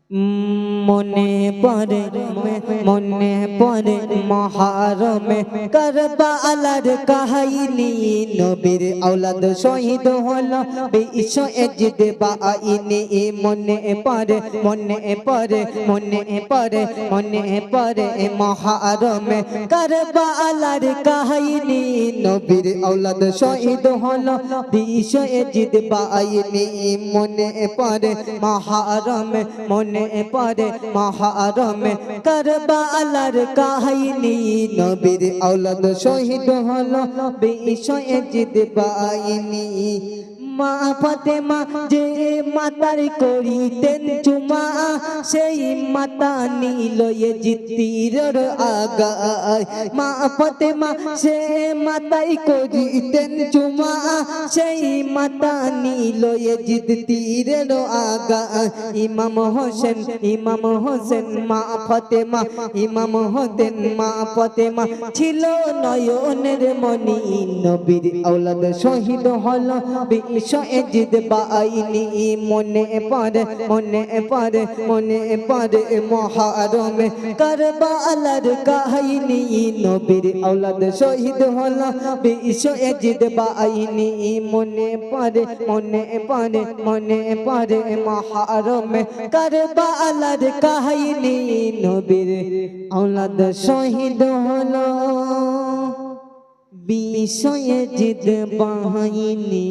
মনে পড়ে মনে পড়ে মহরমে কারবালার কাহিনী নবীর আওলাদ শহীদ হলো বিশ্ব এজিদ বাঈনি মনে পড়ে মনে পড়ে মনে পড়ে মনে পড়ে মহরমে কারবালার কাহিনী নবীর আওলাদ শহীদ হলো বিশ্ব এজিদ বাঈনি মনে পড়ে মহরমে মনে পড়ে মহরমে কারবালার কাহিনী নবীর আওলাদ শহীদ হলো বিশ্ব এজিদ বাঈনি মা ফাতেমা যে মাতার করিতেন চুমা সেই মাতা নিল এজিদ তীরের আগায় মা ফাতেমা সে মাতাই করিতেন চুমা সেই মাতা নিল এজিদ তীরের আগায় ইমাম হোসেন মা ফাতেমা ইমাম হোসেন মা ফাতেমা ছিল নয়নের মনি নবীর আওলাদ শহীদ হলো বিশ্ব এজিদ বাঈনি মনে পড়ে মনে পড়ে মনে পড়ে মহরমে কারবালার কাহিনী নবীর আওলাদ শহীদ হলো বিশ্ব এজিদ বাঈনি মনে পড়ে মনে পড়ে মনে পড়ে মহরমে কারবালার কাহিনী নবীর আওলাদ শহীদ হলো বিশ্ব এজিদ বাঈনি